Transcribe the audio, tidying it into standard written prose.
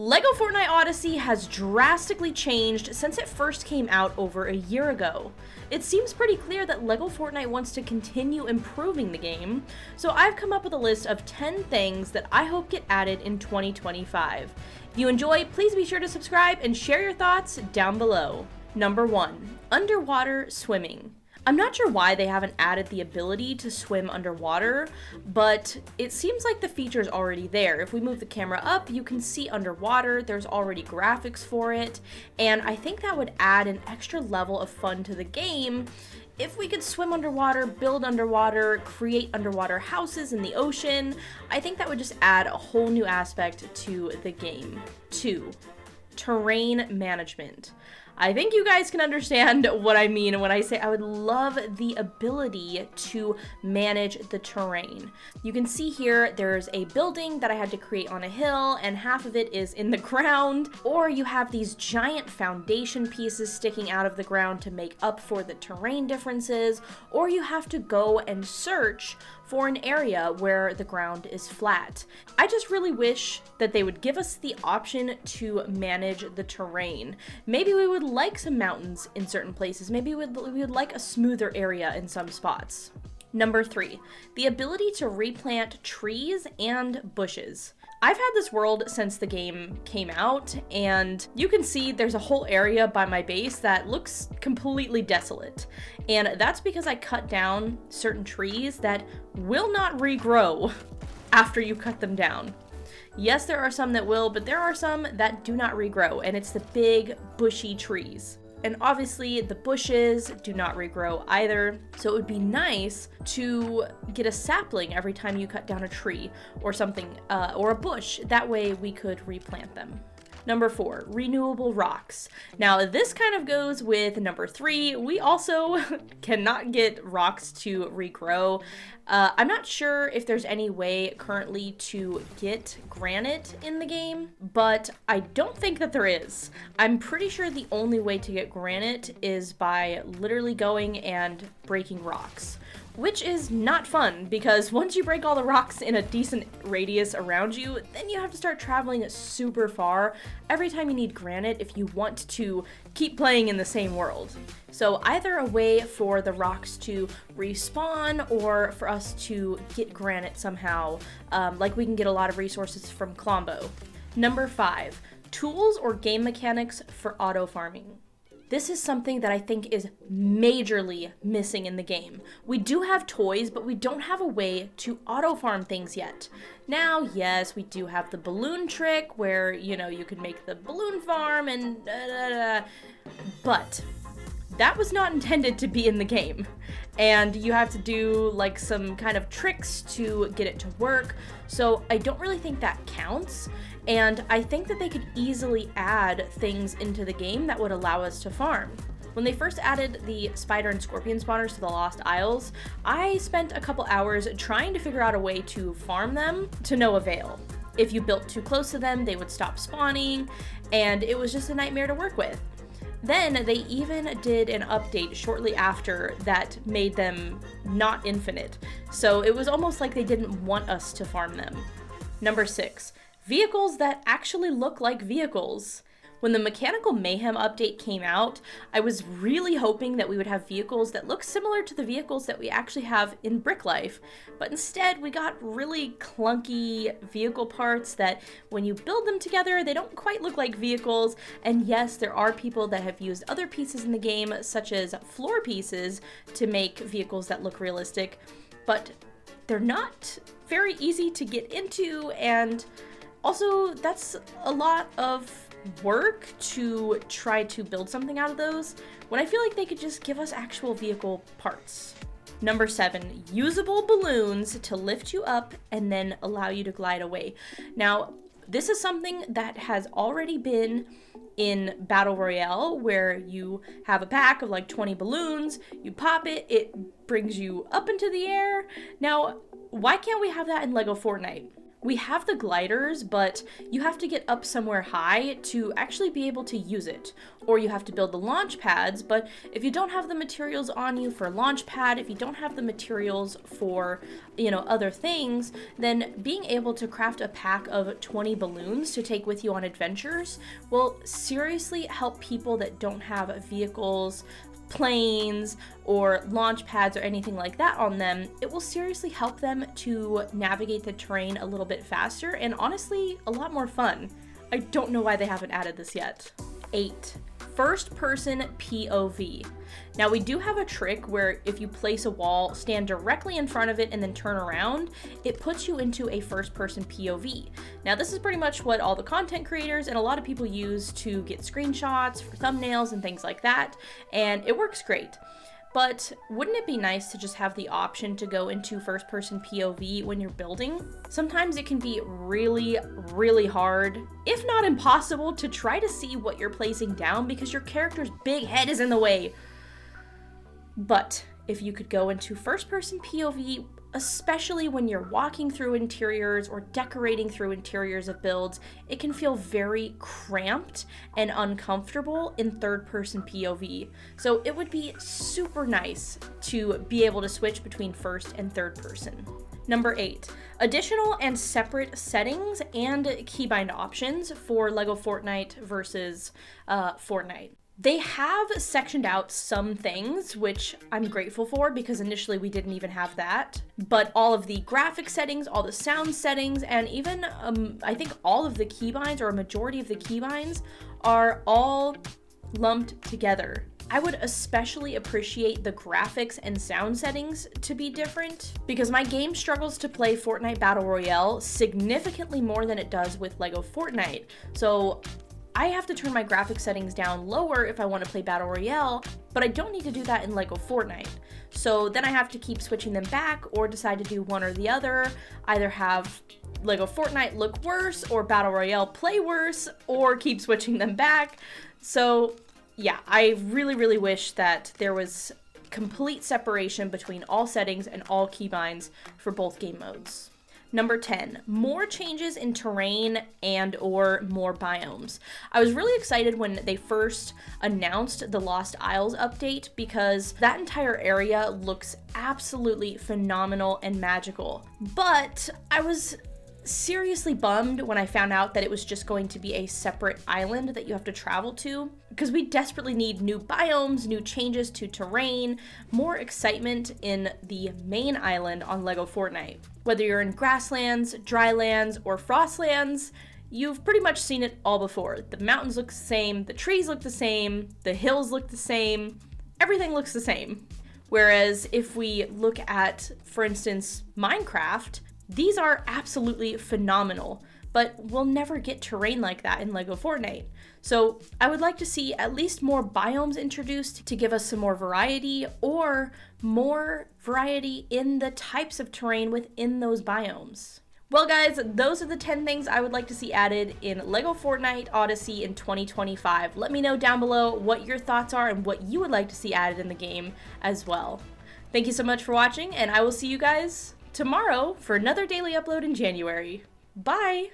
LEGO Fortnite Odyssey has drastically changed since it first came out over a year ago. It seems pretty clear that LEGO Fortnite wants to continue improving the game, so I've come up with a list of 10 things that I hope get added in 2025. If you enjoy, please be sure to subscribe and share your thoughts down below. Number 1. Underwater swimming. I'm not sure why they haven't added the ability to swim underwater, but it seems like the feature's already there. If we move the camera up, you can see underwater, there's already graphics for it, and I think that would add an extra level of fun to the game if we could swim underwater, build underwater, create underwater houses in the ocean. I think that would just add a whole new aspect to the game. 2. Terrain management. I think you guys can understand what I mean when I say I would love the ability to manage the terrain. You can see here there's a building that I had to create on a hill and half of it is in the ground, or you have these giant foundation pieces sticking out of the ground to make up for the terrain differences, or you have to go and search for an area where the ground is flat. I just really wish that they would give us the option to manage the terrain. Maybe we would like some mountains in certain places. Maybe we would like a smoother area in some spots. Number 3, the ability to replant trees and bushes. I've had this world since the game came out, and you can see there's a whole area by my base that looks completely desolate. And that's because I cut down certain trees that will not regrow after you cut them down. Yes, there are some that will, but there are some that do not regrow, and it's the big, bushy trees. And obviously the bushes do not regrow either, so it would be nice to get a sapling every time you cut down a tree or something, or a bush. That way we could replant them. Number 4, Renewable Rocks. Now this kind of goes with number 3. We also cannot get rocks to regrow. I'm not sure if there's any way currently to get granite in the game, but I don't think that there is. I'm pretty sure the only way to get granite is by literally going and breaking rocks, which is not fun because once you break all the rocks in a decent radius around you, then you have to start traveling super far every time you need granite if you want to keep playing in the same world. So either a way for the rocks to respawn or for us to get granite somehow, like we can get a lot of resources from Klombo. Number 5, tools or game mechanics for auto farming. This is something that I think is majorly missing in the game. We do have toys, but we don't have a way to auto-farm things yet. Now, yes, we do have the balloon trick where, you can make the balloon farm and but that was not intended to be in the game. And you have to do like some kind of tricks to get it to work. So I don't really think that counts. And I think that they could easily add things into the game that would allow us to farm. When they first added the spider and scorpion spawners to the Lost Isles, I spent a couple hours trying to figure out a way to farm them to no avail. If you built too close to them, they would stop spawning, and it was just a nightmare to work with. Then they even did an update shortly after that made them not infinite. So it was almost like they didn't want us to farm them. Number 6, vehicles that actually look like vehicles. When the Mechanical Mayhem update came out, I was really hoping that we would have vehicles that look similar to the vehicles that we actually have in Brick Life, but instead we got really clunky vehicle parts that when you build them together, they don't quite look like vehicles. And yes, there are people that have used other pieces in the game, such as floor pieces, to make vehicles that look realistic, but they're not very easy to get into, and also that's a lot of work to try to build something out of those when I feel like they could just give us actual vehicle parts. Number 7, usable balloons to lift you up and then allow you to glide away. Now, this is something that has already been in Battle Royale, where you have a pack of like 20 balloons, you pop it, it brings you up into the air. Now, why can't we have that in LEGO Fortnite? We have the gliders, but you have to get up somewhere high to actually be able to use it. Or you have to build the launch pads, but if you don't have the materials on you for launch pad, if you don't have the materials for, other things, then being able to craft a pack of 20 balloons to take with you on adventures will seriously help people that don't have vehicles, planes, or launch pads or anything like that on them. It will seriously help them to navigate the terrain a little bit faster and honestly a lot more fun. I don't know why they haven't added this yet. 8. First person POV. Now we do have a trick where if you place a wall, stand directly in front of it and then turn around, it puts you into a first person POV. Now this is pretty much what all the content creators and a lot of people use to get screenshots for thumbnails and things like that, and it works great. But wouldn't it be nice to just have the option to go into first person POV when you're building? Sometimes it can be really, really hard, if not impossible, to try to see what you're placing down because your character's big head is in the way. But if you could go into first person POV, especially when you're walking through interiors or decorating through interiors of builds, it can feel very cramped and uncomfortable in third person POV. So it would be super nice to be able to switch between first and third person. Number 8, additional and separate settings and keybind options for LEGO Fortnite versus Fortnite. They have sectioned out some things, which I'm grateful for because initially we didn't even have that. But all of the graphic settings, all the sound settings, and even I think all of the keybinds or a majority of the keybinds are all lumped together. I would especially appreciate the graphics and sound settings to be different because my game struggles to play Fortnite Battle Royale significantly more than it does with LEGO Fortnite. So I have to turn my graphic settings down lower if I want to play Battle Royale, but I don't need to do that in LEGO Fortnite. So then I have to keep switching them back or decide to do one or the other, either have LEGO Fortnite look worse or Battle Royale play worse or keep switching them back. So yeah, I really, really wish that there was complete separation between all settings and all keybinds for both game modes. Number 10, more changes in terrain and or more biomes. I was really excited when they first announced the Lost Isles update because that entire area looks absolutely phenomenal and magical. But I was seriously bummed when I found out that it was just going to be a separate island that you have to travel to, because we desperately need new biomes, new changes to terrain, more excitement in the main island on LEGO Fortnite. Whether you're in grasslands, drylands, or frostlands, you've pretty much seen it all before. The mountains look the same, the trees look the same, the hills look the same, everything looks the same. Whereas if we look at, for instance, Minecraft, these are absolutely phenomenal, but we'll never get terrain like that in LEGO Fortnite. So I would like to see at least more biomes introduced to give us some more variety, or more variety in the types of terrain within those biomes. Well guys, those are the 10 things I would like to see added in LEGO Fortnite Odyssey in 2025. Let me know down below what your thoughts are and what you would like to see added in the game as well. Thank you so much for watching, and I will see you guys tomorrow for another daily upload in January. Bye!